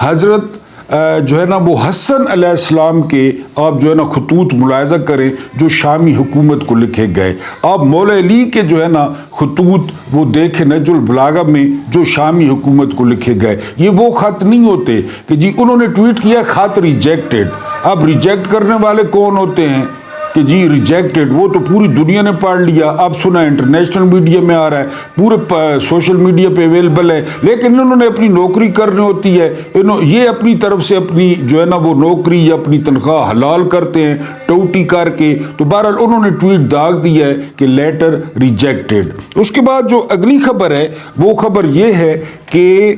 حضرت جو ہے نا وہ حسن علیہ السلام کے آپ جو ہے نا خطوط ملاحظہ کریں جو شامی حکومت کو لکھے گئے. آپ مولا علی کے جو ہے نا خطوط وہ دیکھیں نہج البلاغہ میں جو شامی حکومت کو لکھے گئے. یہ وہ خط نہیں ہوتے کہ جی انہوں نے ٹویٹ کیا خط ریجیکٹڈ. اب ریجیکٹ کرنے والے کون ہوتے ہیں کہ جی ریجیکٹڈ، وہ تو پوری دنیا نے پڑھ لیا. اب سنا انٹرنیشنل میڈیا میں آ رہا ہے، پورے سوشل میڈیا پہ اویلیبل ہے. لیکن انہوں نے اپنی نوکری کرنی ہوتی ہے، یہ اپنی طرف سے اپنی جو ہے نا وہ نوکری یا اپنی تنخواہ حلال کرتے ہیں ٹوٹی کر کے. تو بہرحال انہوں نے ٹویٹ داغ دیا ہے کہ لیٹر ریجیکٹڈ. اس کے بعد جو اگلی خبر ہے وہ خبر یہ ہے کہ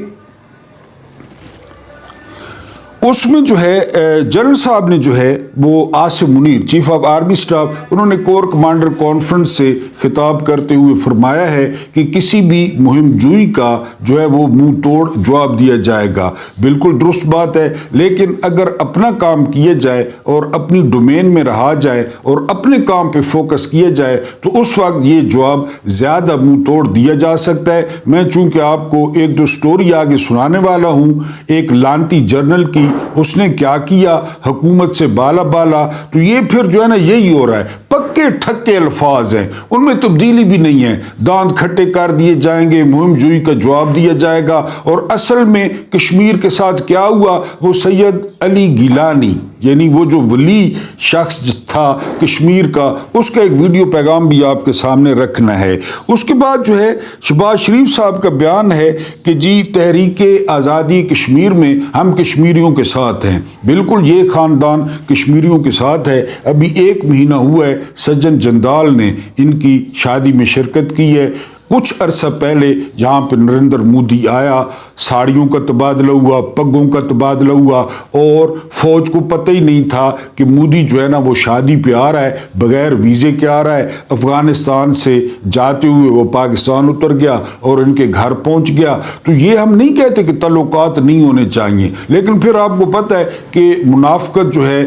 اس میں جو ہے جنرل صاحب نے جو ہے وہ Asim Munir chief of army staff انہوں نے کور کمانڈر کانفرنس سے خطاب کرتے ہوئے فرمایا ہے کہ کسی بھی مہم جوئی کا جو ہے وہ منہ توڑ جواب دیا جائے گا. بالکل درست بات ہے، لیکن اگر اپنا کام کیا جائے اور اپنی ڈومین میں رہا جائے اور اپنے کام پہ فوکس کیا جائے تو اس وقت یہ جواب زیادہ منہ توڑ دیا جا سکتا ہے. میں چونکہ آپ کو ایک دو سٹوری آگے سنانے والا ہوں ایک لانتی جرنل کی، اس نے کیا کیا حکومت سے بالا بالا، تو یہ پھر جو ہے نا یہی ہو رہا ہے. پکے ٹھکے الفاظ ہیں، ان میں تبدیلی بھی نہیں ہے. دانت کھٹے کر دیے جائیں گے، مہم جوئی کا جواب دیا جائے گا. اور اصل میں کشمیر کے ساتھ کیا ہوا، وہ سید علی گیلانی یعنی وہ جو ولی شخص تھا کشمیر کا، اس کا ایک ویڈیو پیغام بھی آپ کے سامنے رکھنا ہے. اس کے بعد جو ہے شہباز شریف صاحب کا بیان ہے کہ جی تحریک آزادی کشمیر میں ہم کشمیریوں کے ساتھ ہیں. بالکل یہ خاندان کشمیریوں کے ساتھ ہے. ابھی 1 مہینہ ہوا ہے سجن جندال نے ان کی شادی میں شرکت کی ہے. کچھ عرصہ پہلے یہاں پہ نریندر مودی آیا، ساڑیوں کا تبادلہ ہوا، پگوں کا تبادلہ ہوا، اور فوج کو پتہ ہی نہیں تھا کہ مودی جو ہے نا وہ شادی پہ آ رہا ہے، بغیر ویزے کے آ رہا ہے. افغانستان سے جاتے ہوئے وہ پاکستان اتر گیا اور ان کے گھر پہنچ گیا. تو یہ ہم نہیں کہتے کہ تعلقات نہیں ہونے چاہیے، لیکن پھر آپ کو پتہ ہے کہ منافقت جو ہے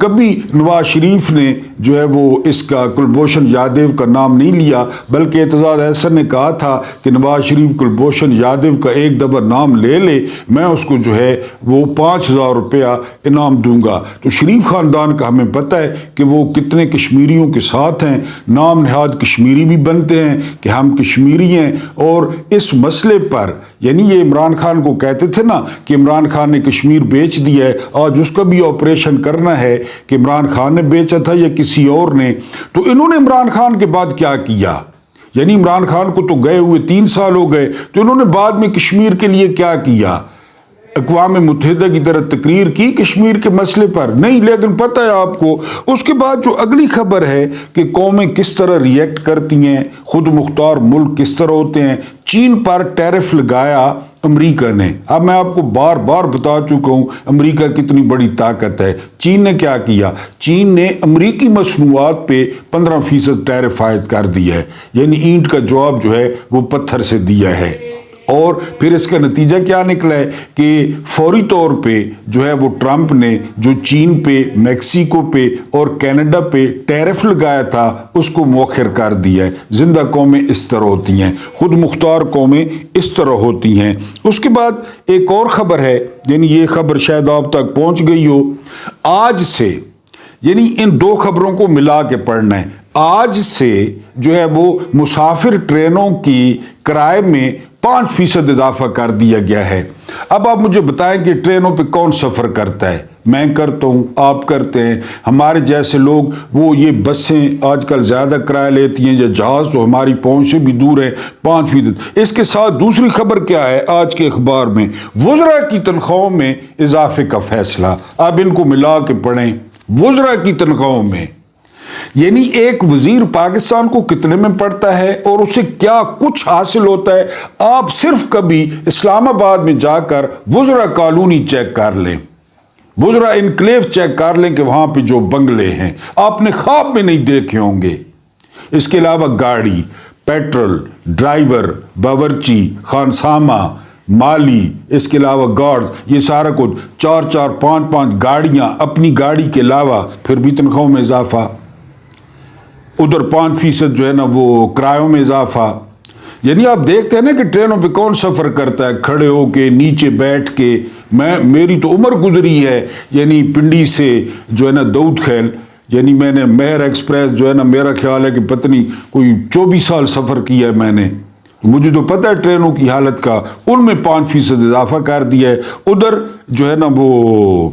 کبھی نواز شریف نے جو ہے وہ اس کا کلبھوشن یادیو کا نام نہیں لیا، بلکہ اعتزاز احسن نے کہا تھا کہ نواز شریف کلبھوشن یادیو کا ایک دفعہ نام لے لے، میں اس کو جو ہے وہ 5,000 روپیہ انعام دوں گا. تو شریف خاندان کا ہمیں پتہ ہے کہ وہ کتنے کشمیریوں کے ساتھ ہیں، نام نہاد کشمیری بھی بنتے ہیں کہ ہم کشمیری ہیں. اور اس مسئلے پر یعنی یہ عمران خان کو کہتے تھے نا کہ عمران خان نے کشمیر بیچ دیا ہے، آج اس کا بھی آپریشن کرنا ہے کہ عمران خان نے بیچا تھا یا کسی اور نے. تو انہوں نے عمران خان کے بعد کیا کیا، یعنی عمران خان کو تو گئے ہوئے 3 سال ہو گئے، تو انہوں نے بعد میں کشمیر کے لیے کیا کیا؟ اقوام متحدہ کی طرح تقریر کی کشمیر کے مسئلے پر نہیں. لیکن پتہ ہے آپ کو اس کے بعد جو اگلی خبر ہے کہ قومیں کس طرح ریئیکٹ کرتی ہیں، خود مختار ملک کس طرح ہوتے ہیں. چین پر ٹیرف لگایا امریکہ نے. اب میں آپ کو بار بار بتا چکا ہوں امریکہ کتنی بڑی طاقت ہے. چین نے کیا کیا؟ چین نے امریکی مصنوعات پہ 15% ٹیرف عائد کر دیا ہے، یعنی اینٹ کا جواب جو ہے وہ پتھر سے دیا ہے. اور پھر اس کا نتیجہ کیا نکلا ہے کہ فوری طور پہ جو ہے وہ ٹرمپ نے جو چین پہ، میکسیکو پہ اور کینیڈا پہ ٹیرف لگایا تھا اس کو مؤخر کر دیا ہے. زندہ قومیں اس طرح ہوتی ہیں، خود مختار قومیں اس طرح ہوتی ہیں. اس کے بعد ایک اور خبر ہے، یعنی یہ خبر شاید آپ تک پہنچ گئی ہو. آج سے یعنی ان 2 خبروں کو ملا کے پڑھنا ہے. آج سے جو ہے وہ مسافر ٹرینوں کی کرائے میں 5% اضافہ کر دیا گیا ہے. اب آپ مجھے بتائیں کہ ٹرینوں پہ کون سفر کرتا ہے؟ میں کرتا ہوں، آپ کرتے ہیں، ہمارے جیسے لوگ. وہ یہ بسیں آج کل زیادہ کرایہ لیتی ہیں یا جہاز تو ہماری پہنچ سے بھی دور ہے. 5%. اس کے ساتھ دوسری خبر کیا ہے آج کے اخبار میں؟ وزراء کی تنخواہوں میں اضافے کا فیصلہ. اب ان کو ملا کے پڑھیں. وزراء کی تنخواہوں میں یعنی ایک وزیر پاکستان کو کتنے میں پڑتا ہے اور اسے کیا کچھ حاصل ہوتا ہے. آپ صرف کبھی اسلام آباد میں جا کر وزراء کالونی چیک کر لیں، وزراء انکلیو چیک کر لیں کہ وہاں پہ جو بنگلے ہیں آپ نے خواب میں نہیں دیکھے ہوں گے. اس کے علاوہ گاڑی، پیٹرول، ڈرائیور، باورچی خانسامہ، مالی، اس کے علاوہ گارڈ، یہ سارا کچھ 4 5 گاڑیاں اپنی گاڑی کے علاوہ، پھر بھی تنخواہوں میں اضافہ. ادھر 5% جو ہے نا وہ کرایوں میں اضافہ. یعنی آپ دیکھتے ہیں نا کہ ٹرینوں پہ کون سفر کرتا ہے، کھڑے ہو کے، نیچے بیٹھ کے. میری تو عمر گزری ہے یعنی پنڈی سے جو ہے نا دودھ خیل، یعنی میں نے مہر ایکسپریس جو ہے نا میرا خیال ہے کہ پتہ نہیں کوئی 24 سال سفر کیا ہے میں نے، مجھے تو پتہ ہے ٹرینوں کی حالت کا، ان میں 5% اضافہ کر دیا ہے، ادھر جو ہے نا وہ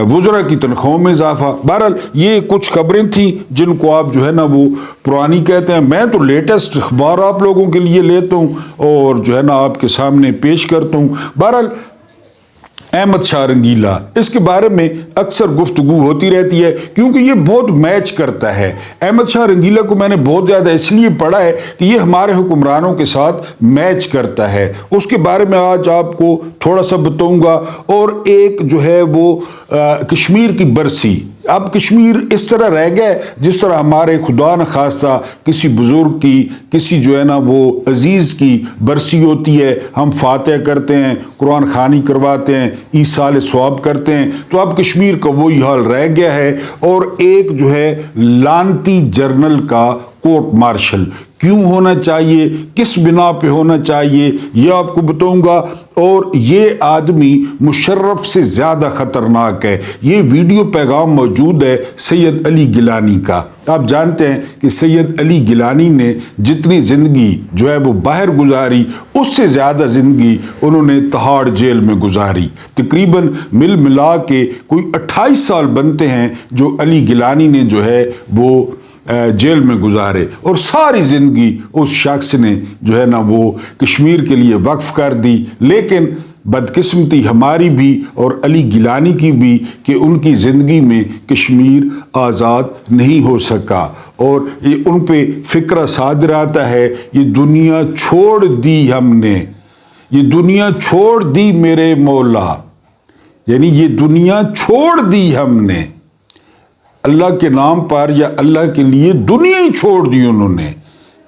وزراء کی تنخواہوں میں اضافہ۔ بہرحال یہ کچھ خبریں تھیں جن کو آپ جو ہے نا وہ پرانی کہتے ہیں، میں تو لیٹسٹ اخبار آپ لوگوں کے لیے لیتا ہوں اور جو ہے نا آپ کے سامنے پیش کرتا ہوں۔ بہرحال احمد شاہ رنگیلا، اس کے بارے میں اکثر گفتگو ہوتی رہتی ہے کیونکہ یہ بہت میچ کرتا ہے۔ احمد شاہ رنگیلا کو میں نے بہت زیادہ اس لیے پڑھا ہے کہ یہ ہمارے حکمرانوں کے ساتھ میچ کرتا ہے، اس کے بارے میں آج آپ کو تھوڑا سا بتاؤں گا۔ اور ایک جو ہے وہ کشمیر کی برسی، اب کشمیر اس طرح رہ گئے جس طرح ہمارے خدا نخواستہ کسی بزرگ کی، کسی جو ہے نا وہ عزیز کی برسی ہوتی ہے، ہم فاتح کرتے ہیں، قرآن خوانی کرواتے ہیں، ایصال ثواب کرتے ہیں، تو اب کشمیر کا وہی حال رہ گیا ہے۔ اور ایک جو ہے لانتی جرنل کا کورٹ مارشل کیوں ہونا چاہیے، کس بنا پہ ہونا چاہیے، یہ آپ کو بتاؤں گا۔ اور یہ آدمی مشرف سے زیادہ خطرناک ہے۔ یہ ویڈیو پیغام موجود ہے سید علی گیلانی کا۔ آپ جانتے ہیں کہ سید علی گیلانی نے جتنی زندگی جو ہے وہ باہر گزاری، اس سے زیادہ زندگی انہوں نے تہاڑ جیل میں گزاری۔ تقریباً مل ملا کے کوئی 28 سال بنتے ہیں جو علی گیلانی نے جو ہے وہ جیل میں گزارے، اور ساری زندگی اس شخص نے جو ہے نا وہ کشمیر کے لیے وقف کر دی۔ لیکن بدقسمتی ہماری بھی اور علی گیلانی کی بھی کہ ان کی زندگی میں کشمیر آزاد نہیں ہو سکا، اور یہ ان پہ فکرہ صادر آتا ہے، یہ دنیا چھوڑ دی ہم نے، یہ دنیا چھوڑ دی میرے مولا، یعنی یہ دنیا چھوڑ دی ہم نے، اللہ کے نام پر یا اللہ کے لیے دنیا ہی چھوڑ دی انہوں نے،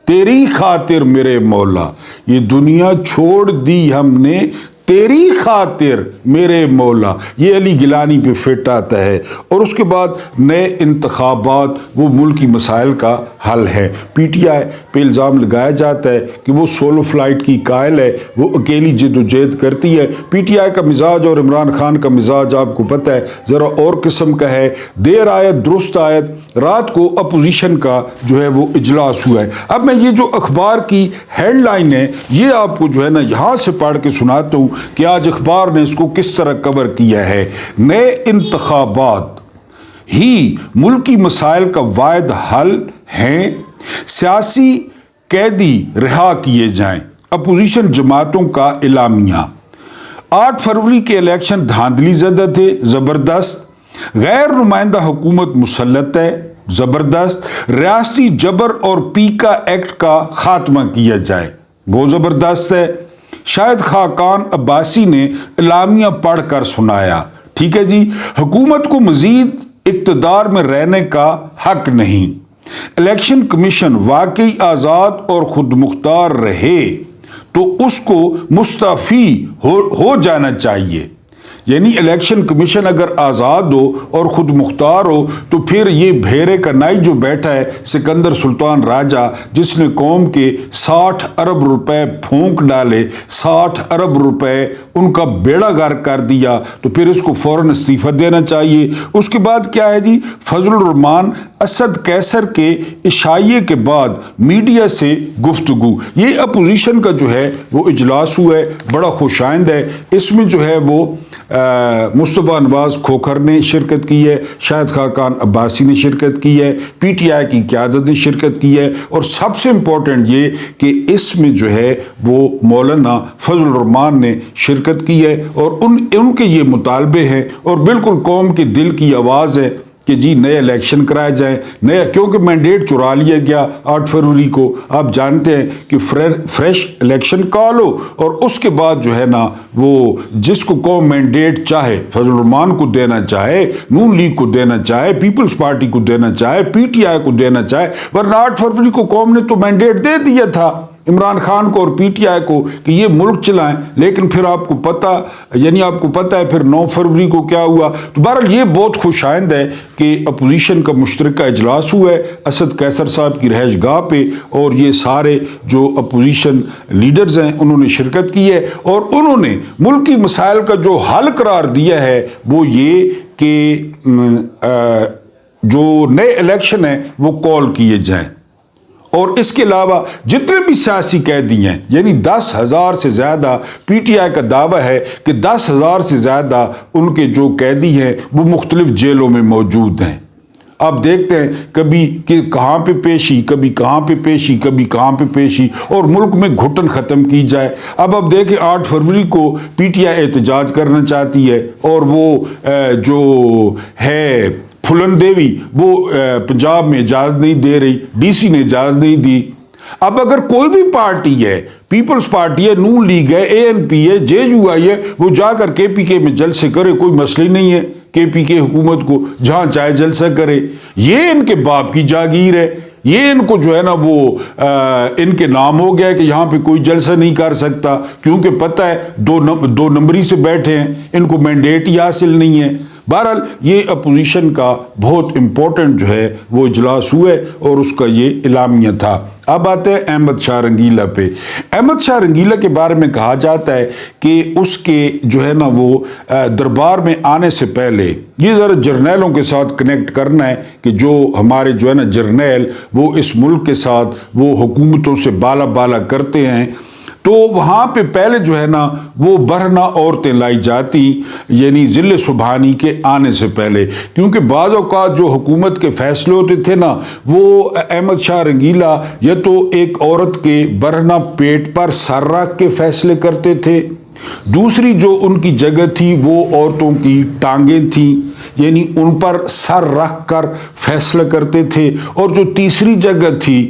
تیری خاطر میرے مولا، یہ دنیا چھوڑ دی ہم نے تیری خاطر میرے مولا۔ یہ علی گیلانی پہ فٹ آتا ہے۔ اور اس کے بعد نئے انتخابات وہ ملکی مسائل کا حل ہے۔ پی ٹی آئی پہ الزام لگایا جاتا ہے کہ وہ سولو فلائٹ کی قائل ہے، وہ اکیلی جد و جہد کرتی ہے۔ پی ٹی آئی کا مزاج اور عمران خان کا مزاج آپ کو پتہ ہے ذرا اور قسم کا ہے، دیر آیت درست آیت۔ رات کو اپوزیشن کا جو ہے وہ اجلاس ہوا ہے۔ اب میں یہ جو اخبار کی ہیڈ لائن ہے یہ آپ کو جو ہے نا یہاں سے پڑھ کے سناتا ہوں کہ آج اخبار نے اس کو کس طرح کور کیا ہے۔ نئے انتخابات ہی ملکی مسائل کا واحد حل ہیں، سیاسی قیدی رہا کیے جائیں، اپوزیشن جماعتوں کا اعلامیہ۔ 8 فروری کے الیکشن دھاندلی زدہ تھے، زبردست۔ غیر نمائندہ حکومت مسلط ہے، زبردست۔ ریاستی جبر اور پیکا ایکٹ کا خاتمہ کیا جائے، وہ زبردست ہے۔ شاہد خاقان عباسی نے اعلامیہ پڑھ کر سنایا، ٹھیک ہے جی۔ حکومت کو مزید اقتدار میں رہنے کا حق نہیں، الیکشن کمیشن واقعی آزاد اور خود مختار رہے تو اس کو مستعفی ہو جانا چاہیے۔ یعنی الیکشن کمیشن اگر آزاد ہو اور خود مختار ہو تو پھر یہ بھیرے کا نائی جو بیٹھا ہے سکندر سلطان راجہ، جس نے قوم کے 60 ارب روپے پھونک ڈالے، 60 ارب روپے ان کا بیڑا غرق کر دیا، تو پھر اس کو فوراً استعفیٰ دینا چاہیے۔ اس کے بعد کیا ہے جی، فضل الرحمان اسد قیصر کے عشائیے کے بعد میڈیا سے گفتگو۔ یہ اپوزیشن کا جو ہے وہ اجلاس ہوا ہے، بڑا خوش آئند ہے۔ اس میں جو ہے وہ مصطفیٰ نواز کھوکھر نے شرکت کی ہے، شاہد خاقان عباسی نے شرکت کی ہے، پی ٹی آئی کی قیادت نے شرکت کی ہے، اور سب سے امپورٹنٹ یہ کہ اس میں جو ہے وہ مولانا فضل الرحمان نے شرکت کی ہے، اور ان کے یہ مطالبے ہیں اور بالکل قوم کے دل کی آواز ہے کہ جی نئے الیکشن کرائے جائیں، نیا، کیونکہ مینڈیٹ چرا لیا گیا 8 فروری کو۔ آپ جانتے ہیں کہ فریش الیکشن کال ہو، اور اس کے بعد جو ہے نا وہ جس کو قوم مینڈیٹ چاہے، فضل الرحمان کو دینا چاہے، نون لیگ کو دینا چاہے، پیپلز پارٹی کو دینا چاہے، پی ٹی آئی کو دینا چاہے، ورنہ 8 فروری کو قوم نے تو مینڈیٹ دے دیا تھا عمران خان کو اور پی ٹی آئی کو کہ یہ ملک چلائیں، لیکن پھر آپ کو پتہ ہے پھر 9 فروری کو کیا ہوا۔ تو بہرحال یہ بہت خوش آئند ہے کہ اپوزیشن کا مشترکہ اجلاس ہوا ہے اسد قیصر صاحب کی رہائش گاہ پہ، اور یہ سارے جو اپوزیشن لیڈرز ہیں انہوں نے شرکت کی ہے، اور انہوں نے ملکی مسائل کا جو حل قرار دیا ہے وہ یہ کہ جو نئے الیکشن ہیں وہ کال کیے جائیں، اور اس کے علاوہ جتنے بھی سیاسی قیدی ہیں، یعنی 10,000 سے زیادہ پی ٹی آئی کا دعویٰ ہے کہ 10,000 سے زیادہ ان کے جو قیدی ہیں وہ مختلف جیلوں میں موجود ہیں۔ آپ دیکھتے ہیں کبھی کہ کہاں پہ پیشی، کبھی کہاں پہ پیشی، کبھی کہاں پہ پیشی، اور ملک میں گھٹن ختم کی جائے۔ اب دیکھیں 8 فروری کو پی ٹی آئی احتجاج کرنا چاہتی ہے، اور وہ جو ہے پھلن دیوی وہ پنجاب میں اجازت نہیں دے رہی، ڈی سی نے اجازت نہیں دی۔ اب اگر کوئی بھی پارٹی ہے، پیپلز پارٹی ہے، نون لیگ ہے، اے این پی ہے، جے یو آئی ہے، وہ جا کر کے پی کے میں جلسے کرے، کوئی مسئلہ نہیں ہے کے پی کے حکومت کو جہاں چاہے جلسہ کرے۔ یہ ان کے باپ کی جاگیر ہے، یہ ان کو جو ہے نا وہ ان کے نام ہو گیا ہے کہ یہاں پہ کوئی جلسہ نہیں کر سکتا، کیونکہ پتہ ہے 2 نمبری سے بیٹھے ہیں، ان کو مینڈیٹ ہی حاصل نہیں ہے۔ بہرحال یہ اپوزیشن کا بہت امپورٹنٹ جو ہے وہ اجلاس ہوئے، اور اس کا یہ اعلامیہ تھا۔ اب آتے ہیں احمد شاہ رنگیلا پہ۔ احمد شاہ رنگیلا کے بارے میں کہا جاتا ہے کہ اس کے جو ہے نا وہ دربار میں آنے سے پہلے یہ ذرا جرنیلوں کے ساتھ کنیکٹ کرنا ہے کہ جو ہمارے جو ہے نا جرنیل وہ اس ملک کے ساتھ وہ حکومتوں سے بالا کرتے ہیں، تو وہاں پہ پہلے جو ہے نا وہ برہنہ عورتیں لائی جاتی، یعنی ذل سبحانی کے آنے سے پہلے، کیونکہ بعض اوقات جو حکومت کے فیصلے ہوتے تھے نا وہ احمد شاہ رنگیلا یا تو ایک عورت کے برہنہ پیٹ پر سر رکھ کے فیصلے کرتے تھے، دوسری جو ان کی جگہ تھی وہ عورتوں کی ٹانگیں تھیں، یعنی ان پر سر رکھ کر فیصلہ کرتے تھے، اور جو تیسری جگہ تھی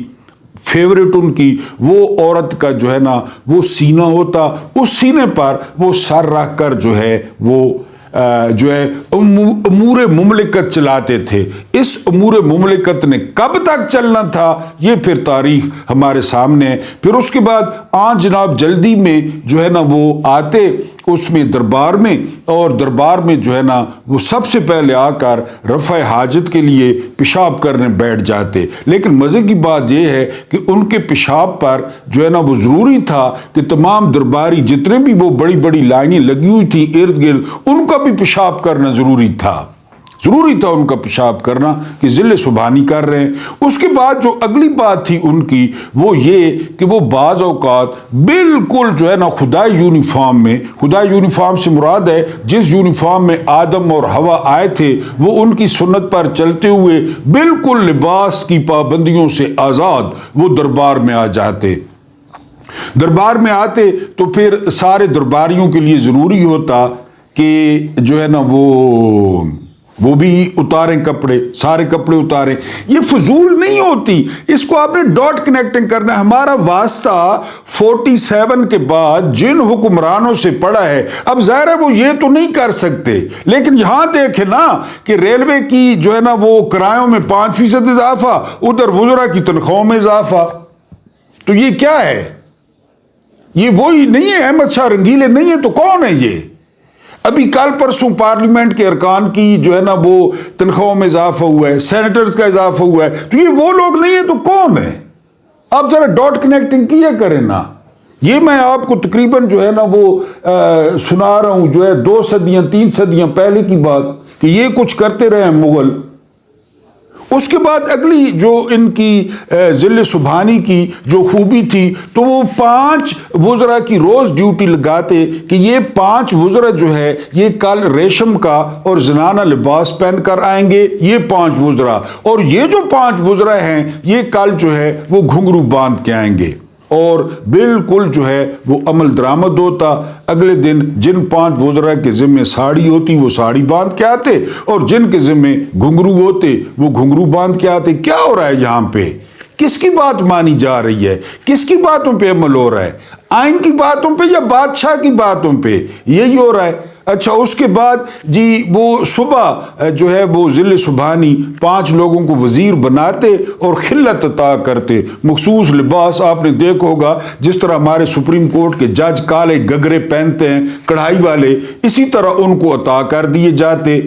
فیوریٹ ان کی، وہ عورت کا جو ہے نا وہ سینہ ہوتا، اس سینے پر وہ سر رکھ کر جو ہے وہ جو ہے امور مملکت چلاتے تھے۔ اس امور مملکت نے کب تک چلنا تھا یہ پھر تاریخ ہمارے سامنے ہے۔ پھر اس کے بعد جناب جلدی میں جو ہے نا وہ آتے اس میں دربار میں، اور دربار میں جو ہے نا وہ سب سے پہلے آ کر رفع حاجت کے لیے پیشاب کرنے بیٹھ جاتے، لیکن مزے کی بات یہ ہے کہ ان کے پیشاب پر جو ہے نا وہ ضروری تھا کہ تمام درباری جتنے بھی وہ بڑی بڑی لائنیں لگی ہوئی تھی ارد گرد، ان کا بھی پیشاب کرنا ضروری تھا ان کا پیشاب کرنا کہ ذل سبحانی کر رہے ہیں۔ اس کے بعد جو اگلی بات تھی ان کی وہ یہ کہ وہ بعض اوقات بالکل جو ہے نا خدائی یونیفارم سے مراد ہے جس یونیفارم میں آدم اور حوا آئے تھے، وہ ان کی سنت پر چلتے ہوئے بالکل لباس کی پابندیوں سے آزاد وہ دربار میں آ جاتے۔ دربار میں آتے تو پھر سارے درباریوں کے لیے ضروری ہوتا کہ جو ہے نا وہ بھی اتاریں کپڑے، سارے کپڑے اتاریں۔ یہ فضول نہیں ہوتی، اس کو آپ نے ڈاٹ کنیکٹنگ کرنا ہے۔ ہمارا واسطہ 47 کے بعد جن حکمرانوں سے پڑا ہے، اب ظاہر ہے وہ یہ تو نہیں کر سکتے، لیکن یہاں دیکھیں نا کہ ریلوے کی جو ہے نا وہ کرایوں میں 5% اضافہ، ادھر وزراء کی تنخواہوں میں اضافہ، تو یہ کیا ہے؟ یہ وہی نہیں ہے، احمد شاہ رنگیلے نہیں ہے تو کون ہے یہ؟ ابھی کل پرسوں پارلیمنٹ کے ارکان کی جو ہے نا وہ تنخواہوں میں اضافہ ہوا ہے، سینیٹرز کا اضافہ ہوا ہے، تو یہ وہ لوگ نہیں ہیں تو کون ہے؟ آپ ذرا ڈاٹ کنیکٹنگ کیا کریں نا۔ یہ میں آپ کو تقریباً جو ہے نا وہ سنا رہا ہوں جو ہے 2 صدیاں 3 صدیاں پہلے کی بات کہ یہ کچھ کرتے رہے ہیں مغل۔ اس کے بعد اگلی جو ان کی ذل سبحانی کی جو خوبی تھی تو وہ 5 وزراء کی روز ڈیوٹی لگاتے کہ یہ 5 وزراء جو ہے یہ کل ریشم کا اور زنانہ لباس پہن کر آئیں گے، یہ 5 وزراء، اور یہ جو 5 وزراء ہیں یہ کل جو ہے وہ گھنگرو باندھ کے آئیں گے، اور بالکل جو ہے وہ عمل درآمد ہوتا۔ اگلے دن جن 5 وزراء کے ذمے ساڑی ہوتی وہ ساڑی باندھ کے آتے، اور جن کے ذمے گھنگرو ہوتے وہ گھنگرو باندھ کے آتے۔ کیا ہو رہا ہے یہاں پہ؟ کس کی بات مانی جا رہی ہے؟ کس کی باتوں پہ عمل ہو رہا ہے؟ آئین کی باتوں پہ یا بادشاہ کی باتوں پہ؟ یہی ہو رہا ہے۔ اچھا اس کے بعد جی وہ صبح جو ہے وہ ذل سبحانی 5 لوگوں کو وزیر بناتے اور خلت عطا کرتے، مخصوص لباس آپ نے دیکھا ہوگا جس طرح ہمارے سپریم کورٹ کے جج کالے گگرے پہنتے ہیں کڑھائی والے، اسی طرح ان کو عطا کر دیے جاتے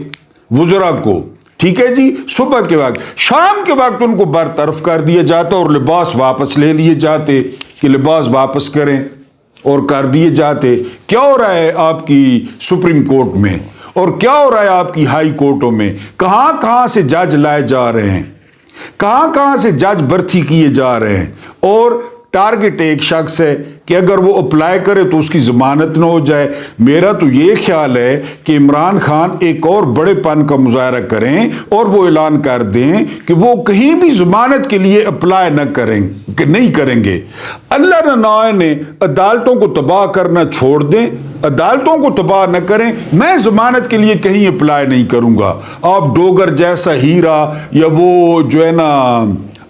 وزراء کو، ٹھیک ہے جی۔ صبح کے وقت، شام کے وقت ان کو برطرف کر دیا جاتا اور لباس واپس لے لیے جاتے کہ لباس واپس کریں، اور کر دیے جاتے۔ کیا ہو رہا ہے آپ کی سپریم کورٹ میں اور کیا ہو رہا ہے آپ کی ہائی کورٹوں میں؟ کہاں کہاں سے جج لائے جا رہے ہیں، کہاں کہاں سے جج برتی کیے جا رہے ہیں، اور ٹارگٹ ایک شخص ہے کہ اگر وہ اپلائی کرے تو اس کی ضمانت نہ ہو جائے۔ میرا تو یہ خیال ہے کہ عمران خان ایک اور بڑے پن کا مظاہرہ کریں اور وہ اعلان کر دیں کہ وہ کہیں بھی ضمانت کے لیے اپلائی نہیں کریں گے۔ اللہ نے عدالتوں کو تباہ کرنا چھوڑ دیں، عدالتوں کو تباہ نہ کریں، میں ضمانت کے لیے کہیں اپلائی نہیں کروں گا۔ آپ ڈوگر جیسا ہیرا یا وہ جو ہے نا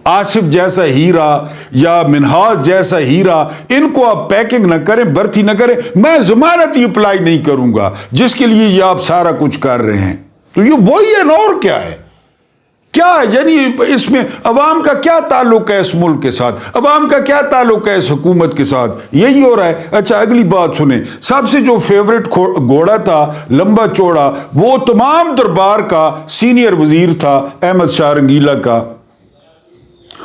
آصف جیسا ہیرا یا منہاج جیسا ہیرا، ان کو آپ پیکنگ نہ کریں، برتی نہ کریں، میں ضمانت ہی اپلائی نہیں کروں گا جس کے لیے یہ آپ سارا کچھ کر رہے ہیں۔ تو یہ وہی ہے نا، اور کیا ہے؟ کیا یعنی اس میں عوام کا کیا تعلق ہے؟ اس ملک کے ساتھ عوام کا کیا تعلق ہے؟ اس حکومت کے ساتھ یہی ہو رہا ہے۔ اچھا اگلی بات سنیں، سب سے جو فیورٹ گھوڑا تھا لمبا چوڑا، وہ تمام دربار کا سینئر وزیر تھا احمد شاہ رنگیلا کا۔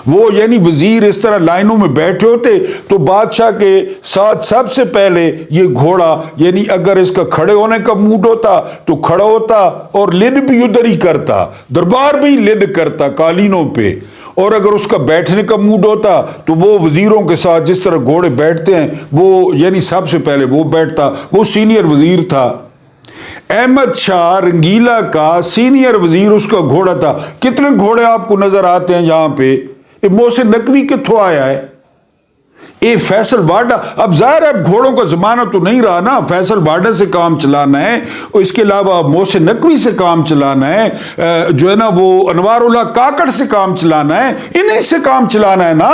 وہ یعنی وزیر اس طرح لائنوں میں بیٹھے ہوتے تو بادشاہ کے ساتھ سب سے پہلے یہ گھوڑا، یعنی اگر اس کا کھڑے ہونے کا موڈ ہوتا تو کھڑا ہوتا اور لڈ بھی ادھر ہی کرتا، دربار بھی لڈ کرتا قالینوں پہ، اور اگر اس کا بیٹھنے کا موڈ ہوتا تو وہ وزیروں کے ساتھ جس طرح گھوڑے بیٹھتے ہیں وہ یعنی سب سے پہلے وہ بیٹھتا۔ وہ سینئر وزیر تھا احمد شاہ رنگیلا کا، سینئر وزیر اس کا گھوڑا تھا۔ کتنے گھوڑے آپ کو نظر آتے ہیں یہاں پہ؟ محسن نقوی کتھوں آیا ہے؟ اے فیصل واڈا، اب ظاہر ہے گھوڑوں کا زمانہ تو نہیں رہا نا، فیصل واڈا سے کام چلانا ہے، اور اس کے علاوہ محسن نقوی سے کام چلانا ہے، جو ہے نا وہ انوار اللہ کاکڑ سے کام چلانا ہے، انہیں سے کام چلانا ہے نا۔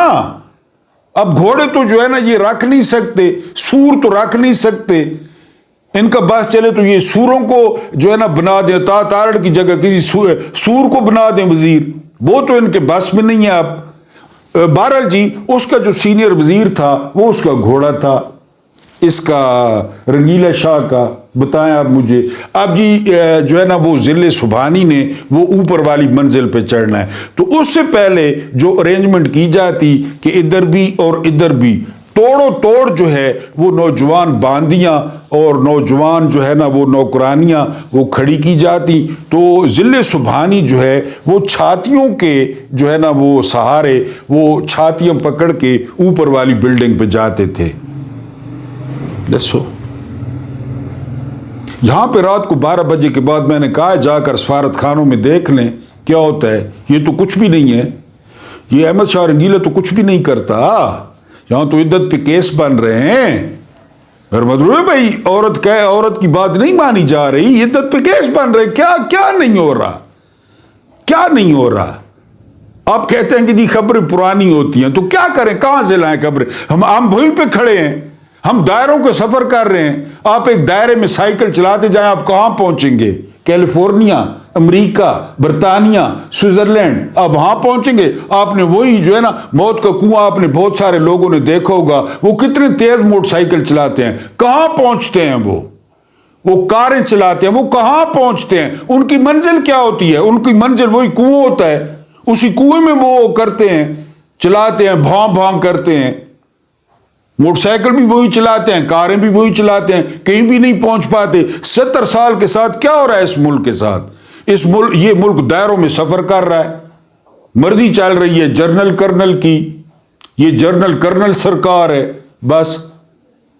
اب گھوڑے تو جو ہے نا یہ رکھ نہیں سکتے، سور تو رکھ نہیں سکتے، ان کا بس چلے تو یہ سوروں کو جو ہے نا بنا دیں، تارڑ کی جگہ کسی سور کو بنا دیں وزیر، وہ تو ان کے بس میں نہیں ہے۔ اب بہرحال جی اس کا جو سینئر وزیر تھا وہ اس کا گھوڑا تھا، اس کا رنگیلا شاہ کا۔ بتائیں آپ مجھے، اب جی جو ہے نا وہ ذل سبحانی نے وہ اوپر والی منزل پہ چڑھنا ہے، تو اس سے پہلے جو ارینجمنٹ کی جاتی کہ ادھر بھی اور ادھر بھی توڑو توڑ جو ہے وہ نوجوان باندیاں اور نوجوان جو ہے نا وہ نوکرانیاں وہ کھڑی کی جاتی، تو ذل سبحانی جو ہے وہ چھاتیوں کے جو ہے نا وہ سہارے وہ چھاتیاں پکڑ کے اوپر والی بلڈنگ پہ جاتے تھے۔ دسو یہاں پہ رات کو 12 بجے کے بعد میں نے کہا جا کر سفارت خانوں میں دیکھ لیں کیا ہوتا ہے، یہ تو کچھ بھی نہیں ہے، یہ احمد شاہ رنگیلا تو کچھ بھی نہیں کرتا، یہاں تو عدت پہ کیس بن رہے ہیں۔ مطلب بھائی عورت کی بات نہیں مانی جا رہی، عدت پہ کیس بن رہے، کیا نہیں ہو رہا، کیا نہیں ہو رہا؟ آپ کہتے ہیں کہ جی خبریں پرانی ہوتی ہیں، تو کیا کریں، کہاں سے لائیں خبریں؟ ہم وہیں پہ کھڑے ہیں، ہم دائروں کو سفر کر رہے ہیں۔ آپ ایک دائرے میں سائیکل چلاتے جائیں، آپ کہاں پہنچیں گے؟ کیلیفورنیا، امریکہ، برطانیہ، سوئٹزرلینڈ، آپ وہاں پہنچیں گے۔ آپ نے وہی جو ہے نا موت کا کنواں، آپ نے بہت سارے لوگوں نے دیکھا ہوگا، وہ کتنے تیز موٹر سائیکل چلاتے ہیں، کہاں پہنچتے ہیں وہ کاریں چلاتے ہیں، وہ کہاں پہنچتے ہیں؟ ان کی منزل کیا ہوتی ہے؟ ان کی منزل وہی کنواں ہوتا ہے، اسی کنویں میں وہ کرتے ہیں، چلاتے ہیں، بھاں بھاں کرتے ہیں، موٹر سائیکل بھی وہی چلاتے ہیں، کاریں بھی وہی چلاتے ہیں، کہیں بھی نہیں پہنچ پاتے۔ 70 سال کے ساتھ کیا ہو رہا ہے اس ملک کے ساتھ؟ یہ ملک دائروں میں سفر کر رہا ہے، مرضی چل رہی ہے جنرل کرنل کی، یہ جنرل کرنل سرکار ہے بس،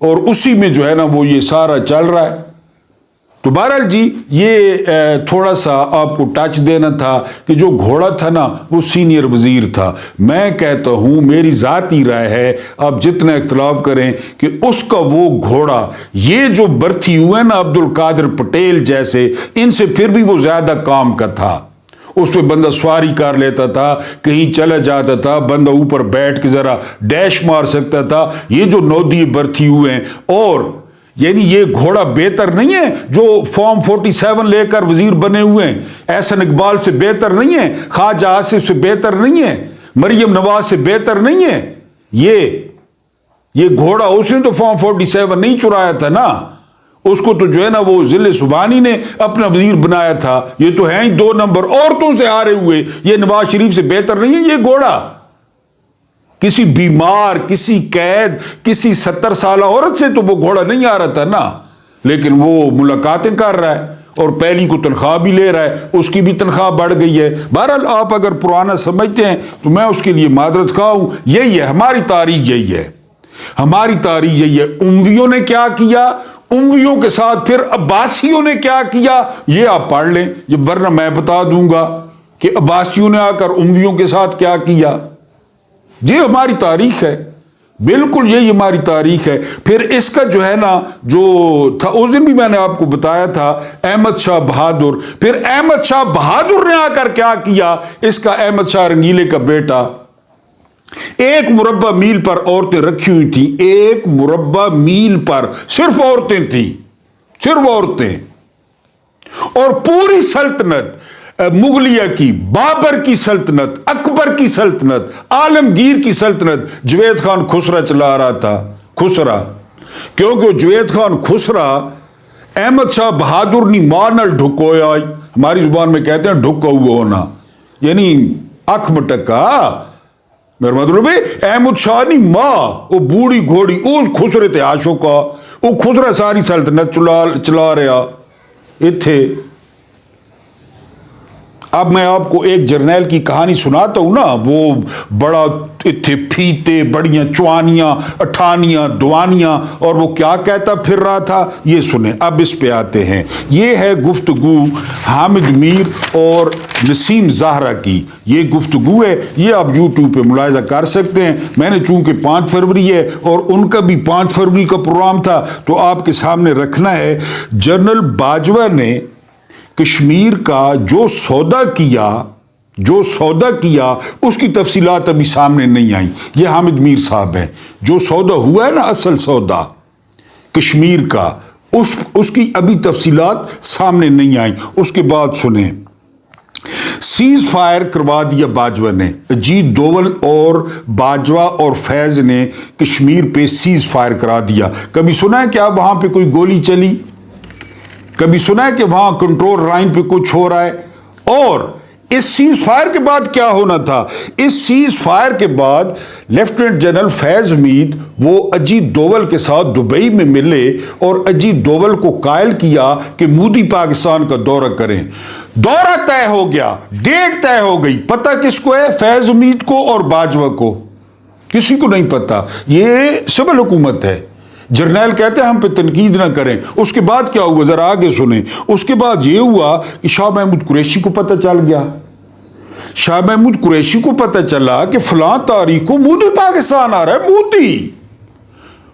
اور اسی میں جو ہے نا وہ یہ سارا چل رہا ہے۔ تو بہرحال جی یہ تھوڑا سا آپ کو ٹچ دینا تھا کہ جو گھوڑا تھا نا وہ سینئر وزیر تھا۔ میں کہتا ہوں، میری ذاتی رائے ہے، آپ جتنا اختلاف کریں، کہ اس کا وہ گھوڑا، یہ جو برتھی ہوئے نا عبد القادر پٹیل جیسے، ان سے پھر بھی وہ زیادہ کام کا تھا۔ اس پہ بندہ سواری کر لیتا تھا، کہیں چلا جاتا تھا، بندہ اوپر بیٹھ کے ذرا ڈیش مار سکتا تھا۔ یہ جو نودی برتھی ہوئے ہیں، اور یعنی یہ گھوڑا بہتر نہیں ہے جو فارم 47 لے کر وزیر بنے ہوئے ہیں، احسن اقبال سے بہتر نہیں ہے، خواجہ آصف سے بہتر نہیں ہے، مریم نواز سے بہتر نہیں ہے. یہ گھوڑا اس نے تو فارم 47 نہیں چرایا تھا نا، اس کو تو جو ہے نا وہ ضلع سبحانی نے اپنا وزیر بنایا تھا. یہ تو ہیں ہی 2 نمبر، عورتوں سے ہارے ہوئے. یہ نواز شریف سے بہتر نہیں ہے یہ گھوڑا. کسی بیمار، کسی قید، کسی 70 سالہ عورت سے تو وہ گھوڑا نہیں آ رہا تھا نا، لیکن وہ ملاقاتیں کر رہا ہے اور پہلی کو تنخواہ بھی لے رہا ہے، اس کی بھی تنخواہ بڑھ گئی ہے. بہرحال آپ اگر پرانا سمجھتے ہیں تو میں اس کے لیے معذرت خواہ ہوں. یہی ہے ہماری تاریخ، یہی ہے ہماری تاریخ، یہی ہے. امویوں نے کیا کیا، امویوں کے ساتھ پھر عباسیوں نے کیا کیا، یہ آپ پڑھ لیں، ورنہ میں بتا دوں گا کہ عباسیوں نے آ کر امویوں کے ساتھ کیا کیا. یہ ہماری تاریخ ہے، بالکل یہی ہماری تاریخ ہے. پھر اس کا جو ہے نا جو تھا اس دن بھی میں نے آپ کو بتایا تھا، احمد شاہ بہادر. پھر احمد شاہ بہادر نے آ کر کیا کیا، اس کا احمد شاہ رنگیلے کا بیٹا 1 مربع میل پر عورتیں رکھی ہوئی تھیں. 1 مربع میل پر صرف عورتیں تھیں، صرف عورتیں. اور پوری سلطنت، مغلیہ کی، بابر کی سلطنت، اکبر کی سلطنت، عالمگیر کی سلطنت جوید خان خسرا چلا رہا تھا. خسرا، کیونکہ جوید خان خسرا احمد شاہ بہادر نی ماں نال ڈھکویا، ہماری زبان میں کہتے ہیں ڈھکا ہوا ہونا، یعنی اکھ مٹکا. میرا مطلب ہے احمد شاہ نی ماں، وہ بوڑھی گھوڑی اس خسرے تے عاشقا، وہ خسرا ساری سلطنت چلا رہا اتھے. اب میں آپ کو ایک جرنیل کی کہانی سناتا ہوں نا، وہ بڑا اتھے پھیتے، بڑیاں چوانیاں، اٹھانیاں، دوانیاں، اور وہ کیا کہتا پھر رہا تھا، یہ سنیں. اب اس پہ آتے ہیں. یہ ہے گفتگو حامد میر اور نسیم زہرا کی، یہ گفتگو ہے، یہ آپ یوٹیوب پہ ملاحظہ کر سکتے ہیں. میں نے چونکہ 5 فروری ہے اور ان کا بھی 5 فروری کا پروگرام تھا تو آپ کے سامنے رکھنا ہے. جنرل باجوہ نے کشمیر کا جو سودا کیا اس کی تفصیلات ابھی سامنے نہیں آئیں. یہ حامد میر صاحب ہیں. جو سودا ہوا ہے نا، اصل سودا کشمیر کا، اس کی ابھی تفصیلات سامنے نہیں آئیں. اس کے بعد سنیں. سیز فائر کروا دیا باجوہ نے. اجیت دوول اور باجوہ اور فیض نے کشمیر پہ سیز فائر کرا دیا. کبھی سنا ہے کیا وہاں پہ کوئی گولی چلی؟ کبھی سنا ہے کہ وہاں کنٹرول لائن پہ کچھ ہو رہا ہے؟ اور اس سیز فائر کے بعد کیا ہونا تھا؟ اس سیز فائر کے بعد لیفٹیننٹ جنرل فیض حمید وہ اجیت دوول کے ساتھ دبئی میں ملے اور اجیت دوول کو قائل کیا کہ مودی پاکستان کا دورہ کریں. دورہ طے ہو گیا، ڈیٹ طے ہو گئی. پتہ کس کو ہے؟ فیض حمید کو اور باجوہ کو. کسی کو نہیں پتا. یہ سول حکومت ہے. جرنیل کہتے ہیں ہم پہ تنقید نہ کریں. اس کے بعد کیا ہوا ذرا آگے سنیں. اس کے بعد یہ ہوا کہ شاہ محمود قریشی کو پتہ چل گیا. شاہ محمود قریشی کو پتہ چلا کہ فلاں تاریخ کو مودی پاکستان آ رہا ہے. مودی.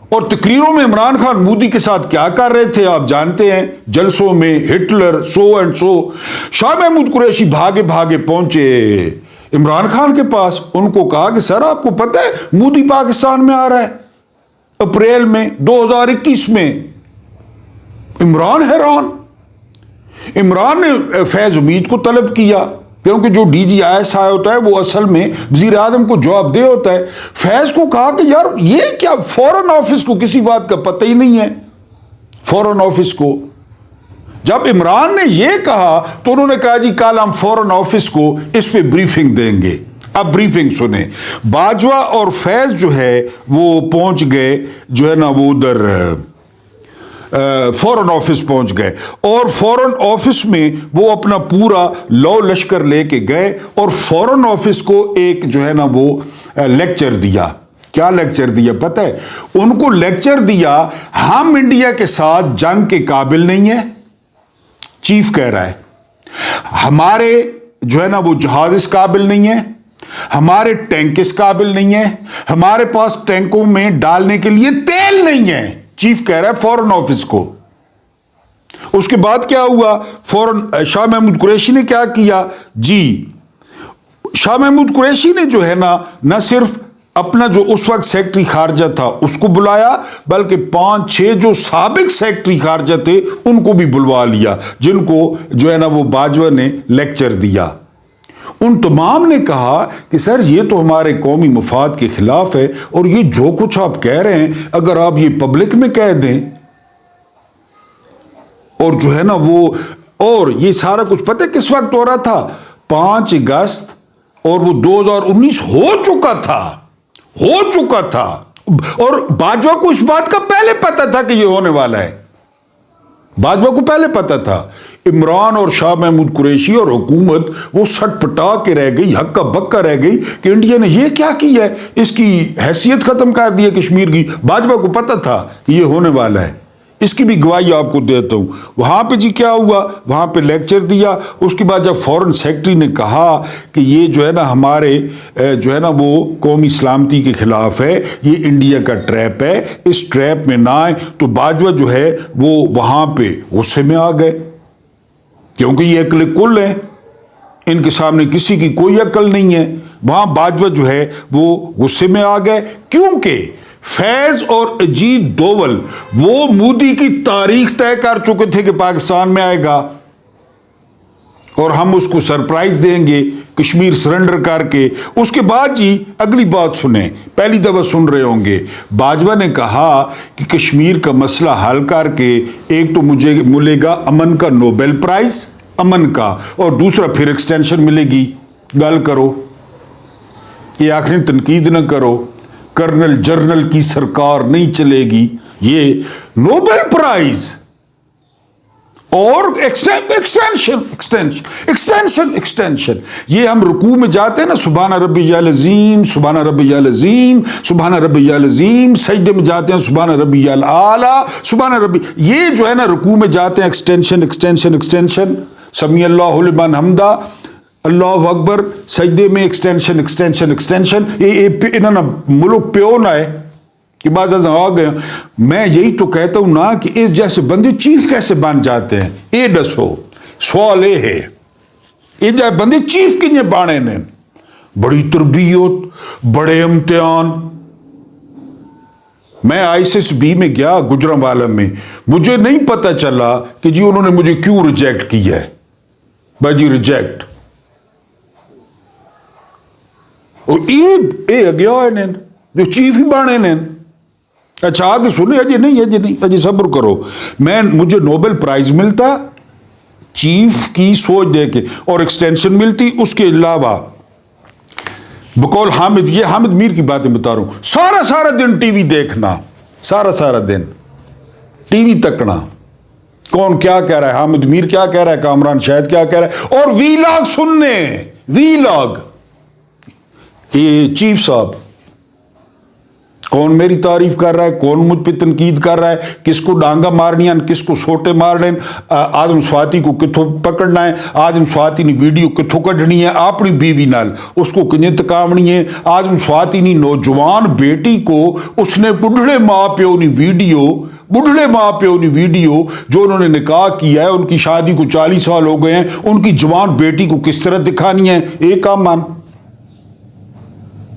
اور تقریروں میں عمران خان مودی کے ساتھ کیا کر رہے تھے آپ جانتے ہیں، جلسوں میں Hitler so and so. Shah Mahmood Qureshi بھاگے بھاگے پہنچے عمران خان کے پاس. ان کو کہا کہ سر آپ کو پتہ ہے مودی پاکستان میں آ رہا ہے اپریل میں 2021 میں. عمران حیران. عمران نے فیض حمید کو طلب کیا، کیونکہ جو D G I S I ہوتا ہے وہ اصل میں وزیر اعظم کو جواب دہ ہوتا ہے. فیض کو کہا کہ یار یہ کیا، فورن آفس کو کسی بات کا پتہ ہی نہیں ہے. فورن آفس کو جب عمران نے یہ کہا تو انہوں نے کہا جی کل ہم فورن آفس کو اس پہ بریفنگ دیں گے. اب بریفنگ سنیں. باجوہ اور فیض جو ہے وہ پہنچ گئے جو ہے نا وہ ادھر فورن آفس پہنچ گئے، اور فورن آفس میں وہ اپنا پورا لو لشکر لے کے گئے اور فورن آفس کو ایک جو ہے نا وہ لیکچر دیا. کیا لیکچر دیا پتہ ہے؟ ان کو لیکچر دیا ہم انڈیا کے ساتھ جنگ کے قابل نہیں ہیں. چیف کہہ رہا ہے ہمارے جو ہے نا وہ جہاز اس قابل نہیں ہیں، ہمارے ٹینک اس قابل نہیں ہیں، ہمارے پاس ٹینکوں میں ڈالنے کے لیے تیل نہیں ہے. چیف کہہ رہا ہے فورن آفس کو. اس کے بعد کیا ہوا؟ فورن شاہ محمود قریشی نے کیا کیا جی، شاہ محمود قریشی نے جو ہے نا نہ صرف اپنا جو اس وقت سیکٹری خارجہ تھا اس کو بلایا، بلکہ 5-6 جو سابق سیکٹری خارجہ تھے ان کو بھی بلوا لیا، جن کو جو ہے نا وہ باجوہ نے لیکچر دیا۔ ان تمام نے کہا کہ سر یہ تو ہمارے قومی مفاد کے خلاف ہے، اور یہ جو کچھ آپ کہہ رہے ہیں اگر آپ یہ پبلک میں کہہ دیں، اور جو ہے نا وہ، اور یہ سارا کچھ پتہ کس وقت ہو رہا تھا؟ 5 اگست، اور وہ 2019 ہو چکا تھا، اور باجوہ کو اس بات کا پہلے پتا تھا کہ یہ ہونے والا ہے، باجوہ کو پہلے پتا تھا۔ عمران اور شاہ محمود قریشی اور حکومت وہ سٹ پٹا کے رہ گئی، ہکا بکا رہ گئی کہ انڈیا نے یہ کیا کیا ہے، اس کی حیثیت ختم کر دی ہے کشمیر کی۔ باجوہ کو پتا تھا کہ یہ ہونے والا ہے، اس کی بھی گواہی آپ کو دیتا ہوں۔ وہاں پہ جی کیا ہوا، وہاں پہ لیکچر دیا، اس کے بعد جب فورن سیکٹری نے کہا کہ یہ جو ہے نا ہمارے جو ہے نا وہ قومی سلامتی کے خلاف ہے، یہ انڈیا کا ٹریپ ہے، اس ٹریپ میں نہ آئے، تو باجوہ جو ہے وہ وہاں پہ غصے میں آ گئے، کیونکہ یہ عقل کل ہیں، ان کے سامنے کسی کی کوئی عقل نہیں ہے۔ وہاں باجوہ جو ہے وہ غصے میں آ گئے، کیونکہ فیض اور اجیت دوول وہ مودی کی تاریخ طے کر چکے تھے کہ پاکستان میں آئے گا اور ہم اس کو سرپرائز دیں گے کشمیر سرنڈر کر کے۔ اس کے بعد جی اگلی بات سنیں، پہلی دفعہ سن رہے ہوں گے، باجوہ نے کہا کہ کشمیر کا مسئلہ حل کر کے ایک تو مجھے ملے گا امن کا نوبل پرائز، امن کا، اور دوسرا پھر ایکسٹینشن ملے گی۔ گل کرو، یہ آخری تنقید نہ کرو، کرنل جرنل کی سرکار نہیں چلے گی، یہ نوبل پرائز اور ایکسٹینشن۔ یہ ہم رکوع میں جاتے ہیں نا، سبحان ربی العظیم، سبحان ربی العظیم، سبحان ربی العظیم، سجدے میں جاتے ہیں سبحان ربی الاعلیٰ، سبحان ربی، یہ جو ہے نا رکوع میں جاتے ہیں ایکسٹینشن، سمیع اللہ لمن حمدہ، اللہ اکبر، سجدے میں ایکسٹینشن، یہ نا ملک پیو نہ ہے کہ بعد آ گئے۔ میں یہی تو کہتا ہوں نا کہ اس جیسے بندے چیف کیسے بن جاتے ہیں، یہ دسو، سوال یہ ہے، یہ جیسے بندے چیف کنجے بانے نے، بڑی تربیت، بڑے امتحان۔ میں ISSB میں گیا گجرانوالہ میں، مجھے نہیں پتا چلا کہ جی انہوں نے مجھے کیوں ریجیکٹ کیا ہے، بھائی جی ریجیکٹ، اور یہ گیا ہے جو چیف ہی بانے نے۔ اچھا آگے سنے، اجی صبر کرو، مجھے نوبل پرائز ملتا چیف کی سوچ دے کے، اور ایکسٹینشن ملتی اس کے علاوہ، بقول حامد، یہ حامد میر کی باتیں بتا رہا ہوں، سارا دن ٹی وی دیکھنا، سارا دن ٹی وی تکنا، کون کیا کہہ رہا ہے، حامد میر کیا کہہ رہا ہے، کامران شاہد کیا کہہ رہا ہے، اور وی لاگ سننے، وی لاگ، یہ چیف صاحب کون میری تعریف کر رہا ہے، کون مجھ پہ تنقید کر رہا ہے، کس کو ڈانگا مارنیاں، کس کو سوٹے مارنے، آدم سواتی کو کتھوں پکڑنا ہے، آدم سواتی نے ویڈیو کتھوں کڈنی ہے اپنی بیوی نال، اس کو کنجے تکاونی ہے، آدم سواتی نے نوجوان بیٹی کو اس نے بڑھڑے ماں پیو نی ویڈیو جو انہوں نے نکاح کیا ہے، ان کی شادی کو 40 سال ہو گئے ہیں، ان کی جوان بیٹی کو کس طرح دکھانی ہے، ایک کام مان،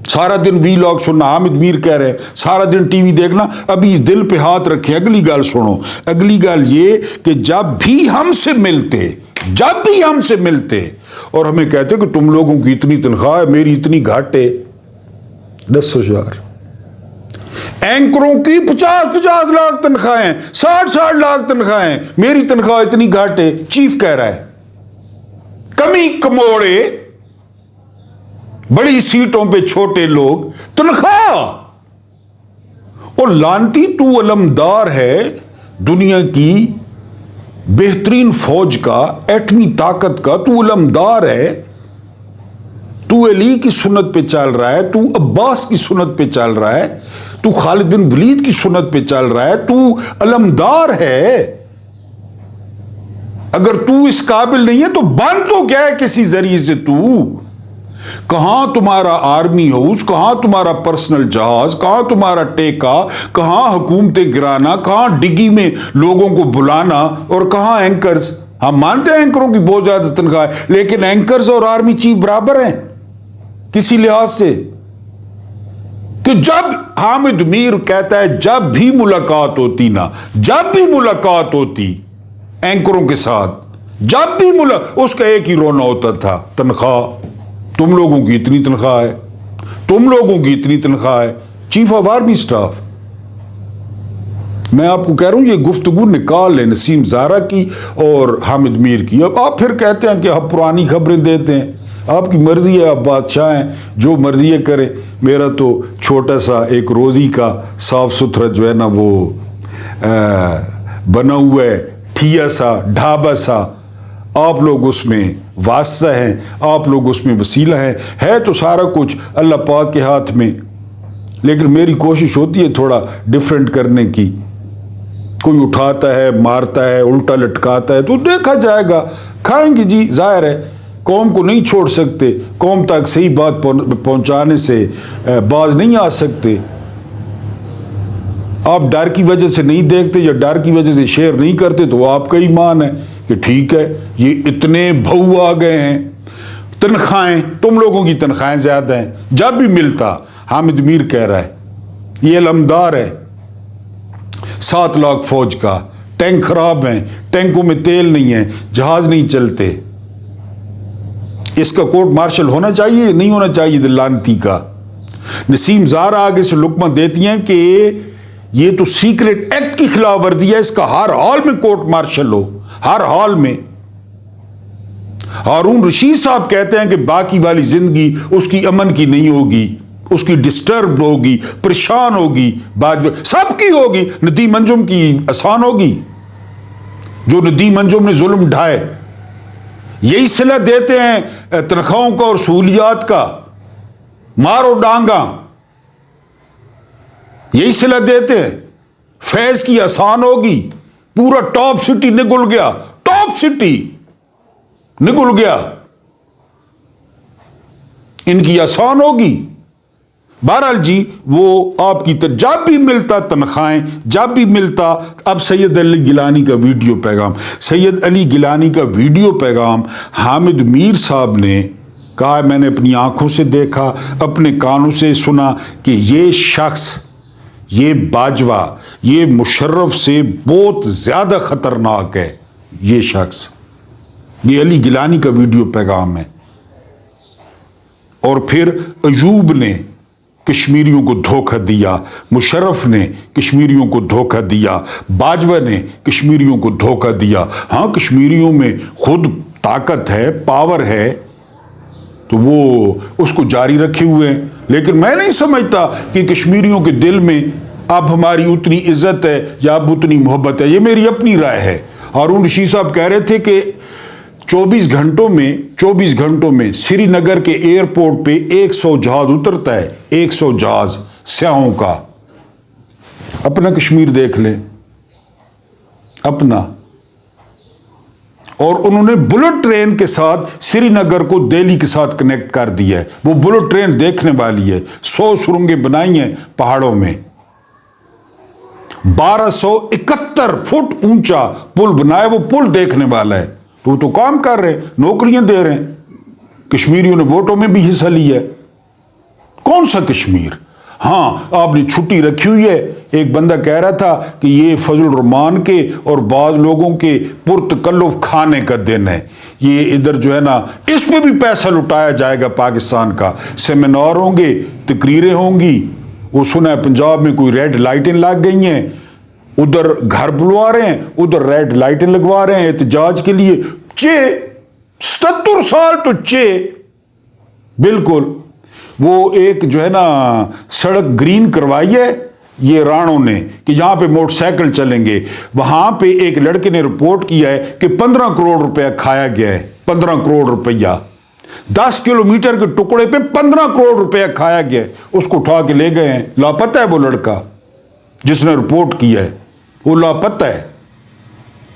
سارا دن وی لاگ سننا، حامد میر کہہ رہے ہیں سارا دن ٹی وی دیکھنا۔ ابھی دل پہ ہاتھ رکھیں، اگلی گل سنو، اگلی گل یہ کہ جب بھی ہم سے ملتے اور ہمیں کہتے کہ تم لوگوں کی اتنی تنخواہ ہے، میری اتنی گھٹ ہے، 10,000 اینکروں کی 50 لاکھ تنخواہیں، 60 لاکھ تنخواہیں، میری تنخواہ اتنی گھٹ ہے، چیف کہہ رہا ہے، کمی کموڑے، بڑی سیٹوں پہ چھوٹے لوگ، تنخواہ، اور لانتی تو علمدار ہے دنیا کی بہترین فوج کا، ایٹمی طاقت کا، تو علمدار ہے، تو علی کی سنت پہ چل رہا ہے، تو عباس کی سنت پہ چل رہا ہے، تو خالد بن ولید کی سنت پہ چل رہا ہے، تو علمدار ہے، اگر تو اس قابل نہیں ہے تو بن تو گیا ہے کسی ذریعے سے، تو کہاں تمہارا آرمی ہاؤس، کہاں تمہارا پرسنل جہاز، کہاں تمہارا ٹیکا، کہاں حکومتیں گرانا، کہاں ڈگی میں لوگوں کو بلانا، اور کہاں اینکرز۔ ہم مانتے ہیں اینکروں کی بہت زیادہ تنخواہ ہے، لیکن اینکرز اور آرمی چیف برابر ہیں کسی لحاظ سے؟ کہ جب حامد میر کہتا ہے جب بھی ملاقات ہوتی نا، جب بھی ملاقات ہوتی اینکروں کے ساتھ، جب بھی اس کا ایک ہی رونا ہوتا تھا، تنخواہ، تم لوگوں کی اتنی تنخواہ ہے، تم لوگوں کی اتنی تنخواہ ہے، چیف آف آرمی سٹاف۔ میں آپ کو کہہ رہا ہوں یہ گفتگو نکال ہے نسیم زارا کی اور حامد میر کی۔ اب آپ پھر کہتے ہیں کہ آپ پرانی خبریں دیتے ہیں، آپ کی مرضی ہے، آپ بادشاہ ہیں، جو مرضی ہے کریں۔ میرا تو چھوٹا سا ایک روزی کا صاف ستھرا جو ہے نا وہ بنا ہوا ہے، ٹھیا سا ڈھابا سا، آپ لوگ اس میں واسطہ ہیں، آپ لوگ اس میں وسیلہ ہیں، ہے تو سارا کچھ اللہ پاک کے ہاتھ میں، لیکن میری کوشش ہوتی ہے تھوڑا ڈیفرنٹ کرنے کی۔ کوئی اٹھاتا ہے، مارتا ہے، الٹا لٹکاتا ہے تو دیکھا جائے گا، کھائیں گے جی، ظاہر ہے قوم کو نہیں چھوڑ سکتے، قوم تک صحیح بات پہنچانے سے باز نہیں آ سکتے۔ آپ ڈر کی وجہ سے نہیں دیکھتے یا ڈر کی وجہ سے شیئر نہیں کرتے تو وہ آپ کا ایمان ہے کہ ٹھیک ہے یہ اتنے بھو آ گئے ہیں۔ تنخواہیں، تم لوگوں کی تنخواہیں زیادہ ہیں، جب بھی ملتا، حامد میر کہہ رہا ہے، یہ علمدار ہے 7 لاکھ فوج کا، ٹینک خراب ہیں، ٹینکوں میں تیل نہیں ہے، جہاز نہیں چلتے، اس کا کورٹ مارشل ہونا چاہیے نہیں ہونا چاہیے دلانتی کا۔ نسیم زارا آگے سے لقمہ دیتی ہیں کہ یہ تو سیکریٹ ایکٹ کی خلاف ورزی ہے، اس کا ہر حال میں کورٹ مارشل ہو، ہر حال میں۔ ہارون رشید صاحب کہتے ہیں کہ باقی والی زندگی اس کی امن کی نہیں ہوگی، اس کی ڈسٹرب ہوگی، پریشان ہوگی، بعد سب کی ہوگی، ندیم انجم کی آسان ہوگی، جو ندیم انجم نے ظلم ڈھائے۔ یہی صلہ دیتے ہیں تنخواہوں کا اور سہولیات کا، مارو ڈانگا، یہی صلہ دیتے ہیں۔ فیض کی آسان ہوگی، پورا ٹاپ سٹی نگل گیا، ٹاپ سٹی نگل گیا، ان کی آسان ہوگی۔ بہرحال جی وہ آپ کی جب بھی ملتا تنخواہیں، جب بھی ملتا۔ اب سید علی گیلانی کا ویڈیو پیغام، سید علی گیلانی کا ویڈیو پیغام حامد میر صاحب نے کہا، میں نے اپنی آنکھوں سے دیکھا، اپنے کانوں سے سنا کہ یہ شخص، یہ باجوہ، یہ مشرف سے بہت زیادہ خطرناک ہے یہ شخص۔ یہ علی گیلانی کا ویڈیو پیغام ہے۔ اور پھر ایوب نے کشمیریوں کو دھوکہ دیا، مشرف نے کشمیریوں کو دھوکہ دیا، باجوہ نے کشمیریوں کو دھوکہ دیا۔ ہاں کشمیریوں میں خود طاقت ہے، پاور ہے، تو وہ اس کو جاری رکھے ہوئے ہیں، لیکن میں نہیں سمجھتا کہ کشمیریوں کے دل میں اب ہماری اتنی عزت ہے یا اب اتنی محبت ہے۔ یہ میری اپنی رائے ہے۔ ہارون رشید صاحب کہہ رہے تھے کہ 24 گھنٹوں میں سری نگر کے ایئرپورٹ پہ 100 جہاز اترتا ہے، 100 جہاز سیاحوں کا۔ اپنا کشمیر دیکھ لیں، اپنا۔ اور انہوں نے بلٹ ٹرین کے ساتھ سری نگر کو دہلی کے ساتھ کنیکٹ کر دیا ہے۔ وہ بلٹ ٹرین دیکھنے والی ہے، 100 سرنگیں بنائی ہیں پہاڑوں میں، 1271 فٹ اونچا پل بنایا، وہ پل دیکھنے والا ہے۔ تو وہ تو کام کر رہے ہیں، نوکریاں دے رہے ہیں، کشمیریوں نے ووٹوں میں بھی حصہ لیا ہے۔ کون سا کشمیر؟ ہاں آپ نے چھٹی رکھی ہوئی ہے۔ ایک بندہ کہہ رہا تھا کہ یہ فضل الرحمان کے اور بعض لوگوں کے پرتکلف کھانے کا دن ہے، یہ ادھر جو ہے نا اس میں بھی پیسہ لٹایا جائے گا پاکستان کا، سیمینار ہوں گے، تقریریں ہوں گی۔ وہ سنا ہے پنجاب میں کوئی ریڈ لائٹیں لگ گئی ہیں، ادھر گھر بلوا رہے ہیں، ادھر ریڈ لائٹیں لگوا رہے ہیں احتجاج کے لیے۔ 77 سال تو بالکل۔ وہ ایک جو ہے نا سڑک گرین کروائی ہے یہ رانوں نے کہ یہاں پہ موٹر سائیکل چلیں گے، وہاں پہ ایک لڑکے نے رپورٹ کیا ہے کہ 15 کروڑ روپیہ کھایا گیا ہے، 15 کروڑ روپیہ، 10 کلومیٹر کے ٹکڑے پہ 15 کروڑ روپیہ کھایا گیا ہے۔ اس کو اٹھا کے لے گئے ہیں، لاپتہ ہے وہ لڑکا جس نے رپورٹ کیا ہے، وہ لاپتہ ہے۔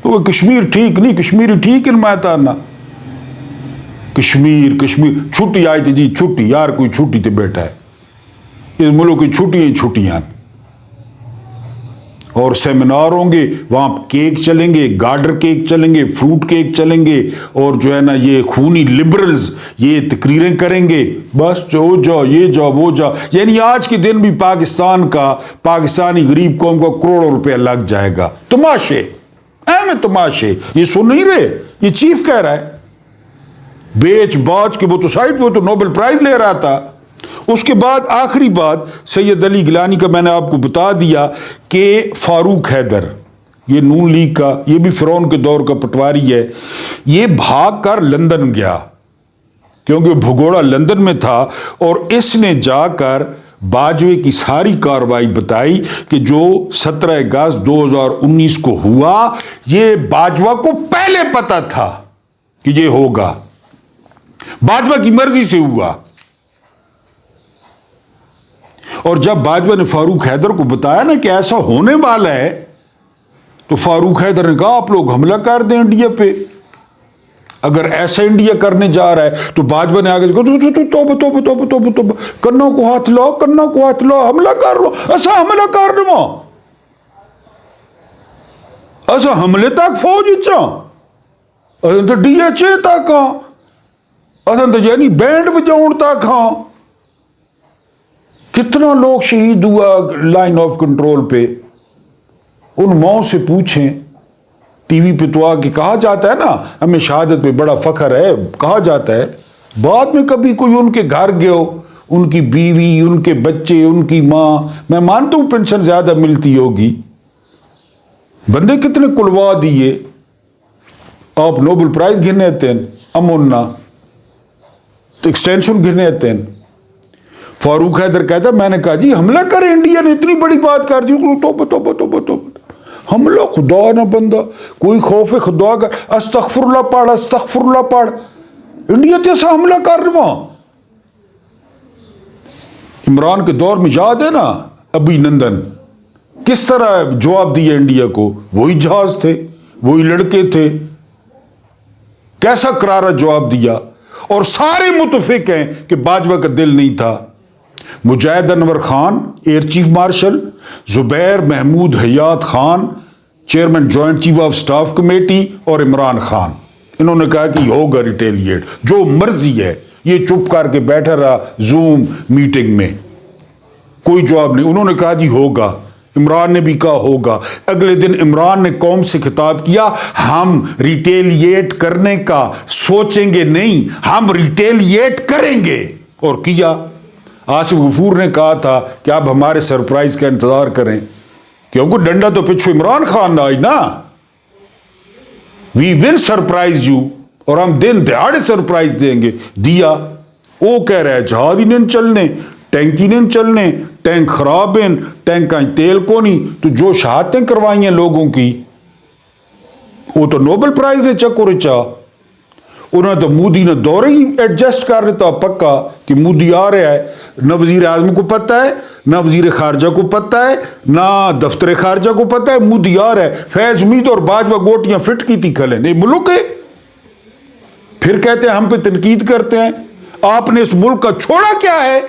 تو وہ کشمیر ٹھیک نہیں، کشمیری ٹھیک ان میں تارنا، کشمیر چھٹی آئی تھی جی، چھٹی یار، کوئی چھٹی تے بیٹھا ہے، اس ملک کی چھٹیاں ہی چھٹیاں۔ اور سیمینار ہوں گے، وہاں کیک چلیں گے، گارڈر کیک چلیں گے، فروٹ کیک چلیں گے، اور جو ہے نا یہ خونی لبرلز یہ تقریریں کریں گے، بس جو جاؤ یہ جاؤ وہ جاؤ. یعنی آج کے دن بھی پاکستان کا، پاکستانی غریب قوم کو کروڑوں روپے لگ جائے گا. تماشے اہم تماشے. یہ سن نہیں رہے، یہ چیف کہہ رہا ہے. بیچ باچ کے وہ تو سائٹ، وہ تو نوبل پرائز لے رہا تھا. اس کے بعد آخری بات سید علی گیلانی کا میں نے آپ کو بتا دیا کہ فاروق حیدر، یہ نون لیگ کا، یہ بھی فرعون کے دور کا پٹواری ہے، یہ بھاگ کر لندن گیا کیونکہ بھگوڑا لندن میں تھا، اور اس نے جا کر باجوے کی ساری کارروائی بتائی کہ جو 17 اگست 2019 کو ہوا یہ باجوہ کو پہلے پتا تھا کہ یہ ہوگا، باجوہ کی مرضی سے ہوا. اور جب باجوہ نے فاروق حیدر کو بتایا نا کہ ایسا ہونے والا ہے، تو فاروق حیدر نے کہا آپ لوگ حملہ کر دیں انڈیا پہ، اگر ایسا انڈیا کرنے جا رہا ہے. تو باجوہ نے آگے توبہ کنوں کو ہاتھ لاؤ، کنوں کو ہاتھ لاؤ، حملہ کر لو. ایسا حملہ کر رہا، ایسا حملے تک فوج تو ڈی ایچ اے تک یعنی بینڈ بجاؤن تک. ہاں کتنا لوگ شہید ہوا لائن آف کنٹرول پہ. ان ماؤں سے پوچھیں، ٹی وی پہ تو آ کے کہا جاتا ہے نا ہمیں شہادت پہ بڑا فخر ہے، کہا جاتا ہے. بعد میں کبھی کوئی ان کے گھر گئے ہو، ان کی بیوی، ان کے بچے، ان کی ماں، میں مانتا ہوں پینشن زیادہ ملتی ہوگی، بندے کتنے کلوا دیے. آپ نوبل پرائز گھنے آتے ہیں، امونا ایکسٹینشن گھنے آتے ہیں. فاروق حیدر کہتا ہے میں نے کہا جی حملہ کرے، انڈیا نے اتنی بڑی بات کر دی. توبہ حملہ، خدا نہ بندہ، کوئی خوف خدا کا، استغفر اللہ پڑھ، استغفر اللہ پڑھ. انڈیا تیسا حملہ کر رہا. عمران کے دور میں یاد ہے نا ابھی نندن کس طرح جواب دیا انڈیا کو، وہی جہاز تھے، وہی لڑکے تھے، کیسا کرارا جواب دیا. اور سارے متفق ہیں کہ باجوہ کا دل نہیں تھا. مجاہد انور خان ایئر چیف مارشل، زبیر محمود حیات Khan chairman joint chief of staff committee, اور عمران خان، انہوں نے کہا کہ ہوگا ریٹیلیٹ، جو مرضی ہے. یہ چپ کر کے بیٹھا رہا زوم میٹنگ میں، کوئی جواب نہیں. انہوں نے کہا جی ہوگا، عمران نے بھی کہا ہوگا. اگلے دن عمران نے قوم سے خطاب کیا، ہم ریٹیلیٹ کرنے کا سوچیں گے نہیں، ہم ریٹیلیٹ کریں گے. اور کیا. آصف غفور نے کہا تھا کہ آپ ہمارے سرپرائز کا انتظار کریں، کیونکہ ڈنڈا تو پچھو عمران خان آئی نا. وی ول سرپرائز یو، اور ہم دن دہاڑے سرپرائز دیں گے. دیا. وہ کہہ رہا ہے جہاز ہی نہیں چلنے، ٹینک ہی نہیں چلنے، ٹینک خراب ہیں، ٹینک کا تیل کو نہیں. تو جو شہادتیں کروائی ہیں لوگوں کی، وہ تو نوبل پرائز نے چکو رچا. انہوں نے تو مودی نے دورے ہی ایڈجسٹ کر لیتا پکا کہ مودی آ رہا ہے. نہ وزیر اعظم کو پتہ ہے، نہ وزیر خارجہ کو پتہ ہے، نہ دفتر خارجہ کو پتہ ہے، مودی آ رہا ہے. فیض امید اور باجوہ گوٹیاں فٹ کی تھی کھلے نہیں ملک ہے. پھر کہتے ہیں ہم پہ تنقید کرتے ہیں. آپ نے اس ملک کا چھوڑا کیا ہے؟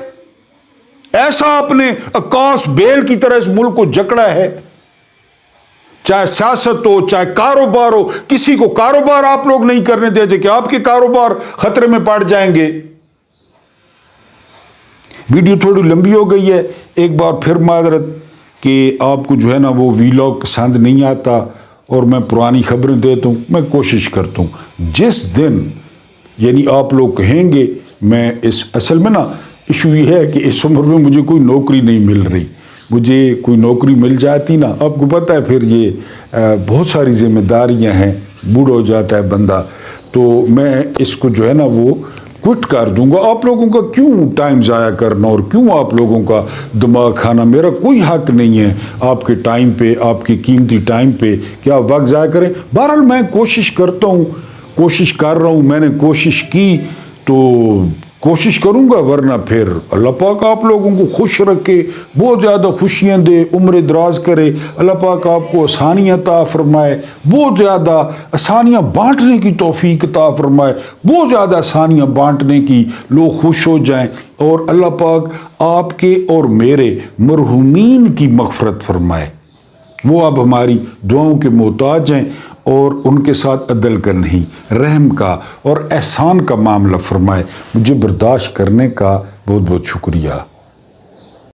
ایسا آپ نے عکاس بیل کی طرح اس ملک کو جکڑا ہے. چاہے سیاست ہو، چاہے کاروبار ہو، کسی کو کاروبار آپ لوگ نہیں کرنے دیتے کہ آپ کے کاروبار خطرے میں پڑ جائیں گے. ویڈیو تھوڑی لمبی ہو گئی ہے، ایک بار پھر معذرت کہ آپ کو جو ہے نا وہ ویلاگ پسند نہیں آتا اور میں پرانی خبریں دیتا ہوں. میں کوشش کرتا ہوں جس دن یعنی آپ لوگ کہیں گے میں اصل میں نا ایشو یہ ہے کہ اس عمر میں مجھے کوئی نوکری نہیں مل رہی. مجھے کوئی نوکری مل جاتی نا، آپ کو پتہ ہے پھر یہ بہت ساری ذمہ داریاں ہیں، بوڑھا ہو جاتا ہے بندہ، تو میں اس کو جو ہے نا وہ کوئٹ کر دوں گا. آپ لوگوں کا کیوں ٹائم ضائع کرنا اور کیوں آپ لوگوں کا دماغ کھانا؟ میرا کوئی حق نہیں ہے آپ کے ٹائم پہ، آپ کے قیمتی ٹائم پہ کہ آپ وقت ضائع کریں. بہرحال میں کوشش کرتا ہوں، کوشش کر رہا ہوں، میں نے کوشش کی تو کوشش کروں گا، ورنہ پھر اللہ پاک آپ لوگوں کو خوش رکھے، بہت زیادہ خوشیاں دے، عمر دراز کرے. اللہ پاک آپ کو آسانیاں عطا فرمائے، بہت زیادہ آسانیاں بانٹنے کی توفیق عطا فرمائے، بہت زیادہ آسانیاں بانٹنے کی، لوگ خوش ہو جائیں. اور اللہ پاک آپ کے اور میرے مرحومین کی مغفرت فرمائے. وہ اب ہماری دعاؤں کے محتاج ہیں، اور ان کے ساتھ عدل کا نہیں، رحم کا اور احسان کا معاملہ فرمائے۔ مجھے برداشت کرنے کا بہت بہت شکریہ۔